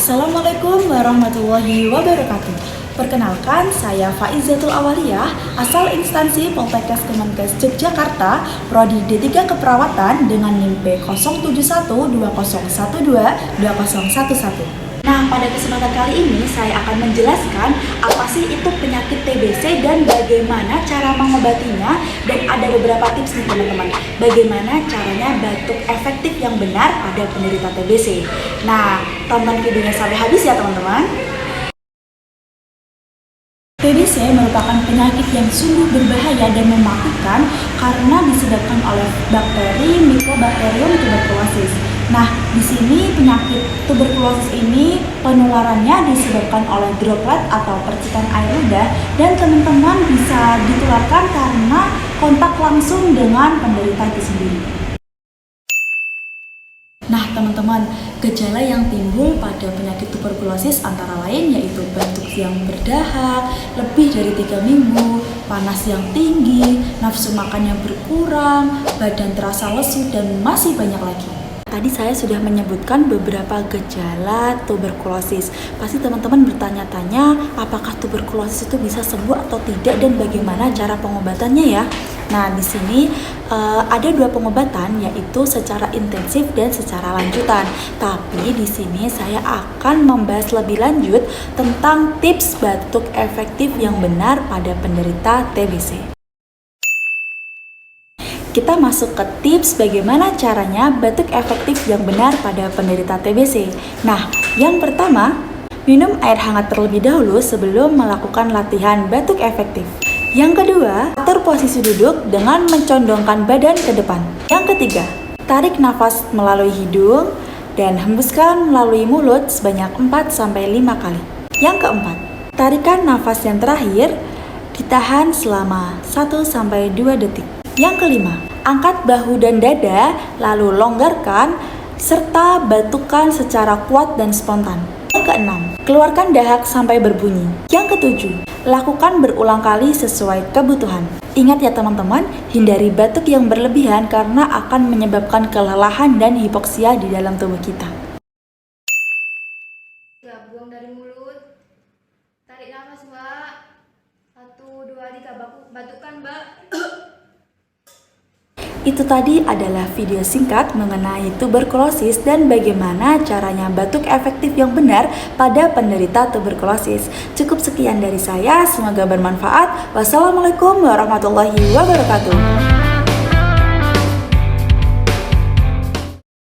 Assalamualaikum warahmatullahi wabarakatuh. Perkenalkan, saya Faizatul Awaliyah, asal instansi Poltekkes Kemenkes Yogyakarta, Prodi D3 Keperawatan dengan NIM P071220122011. Nah, pada kesempatan kali ini saya akan menjelaskan apa sih itu penyakit TBC dan bagaimana cara mengobatinya, dan ada beberapa tips nih teman-teman, bagaimana caranya batuk efektif yang benar pada penderita TBC. Nah, tonton videonya sampai habis ya teman-teman. TBC merupakan penyakit yang sungguh berbahaya dan mematikan karena disebabkan oleh bakteri Mycobacterium tuberculosis. Nah, di sini penyakit tuberkulosis ini penularannya disebabkan oleh droplet atau percikan air ludah, dan teman-teman bisa ditularkan karena kontak langsung dengan penderita itu sendiri. Nah teman-teman, gejala yang timbul pada penyakit tuberkulosis antara lain yaitu batuk yang berdahak lebih dari 3 minggu, panas yang tinggi, nafsu makan yang berkurang, badan terasa lesu, dan masih banyak lagi. Tadi saya sudah menyebutkan beberapa gejala tuberkulosis. Pasti teman-teman bertanya-tanya apakah tuberkulosis itu bisa sembuh atau tidak dan bagaimana cara pengobatannya ya. Nah, di sini ada 2 pengobatan, yaitu secara intensif dan secara lanjutan. Tapi di sini saya akan membahas lebih lanjut tentang tips batuk efektif yang benar pada penderita TBC. Kita masuk ke tips bagaimana caranya batuk efektif yang benar pada penderita TBC. Nah, yang pertama, minum air hangat terlebih dahulu sebelum melakukan latihan batuk efektif. Yang kedua, atur posisi duduk dengan mencondongkan badan ke depan. Yang ketiga, tarik nafas melalui hidung dan hembuskan melalui mulut sebanyak 4-5 kali. Yang keempat, tarikan nafas yang terakhir ditahan selama 1-2 detik. Yang kelima, angkat bahu dan dada, lalu longgarkan, serta batukan secara kuat dan spontan. Yang keenam, keluarkan dahak sampai berbunyi. Yang ketujuh, lakukan berulang kali sesuai kebutuhan. Ingat ya teman-teman, hindari batuk yang berlebihan karena akan menyebabkan kelelahan dan hipoksia di dalam tubuh kita. Ya, buang dari mulut. Tarik nafas, Mbak. 1, 2, 3, batukan, Mbak. Itu tadi adalah video singkat mengenai tuberkulosis dan bagaimana caranya batuk efektif yang benar pada penderita tuberkulosis. Cukup sekian dari saya, semoga bermanfaat. Wassalamualaikum warahmatullahi wabarakatuh.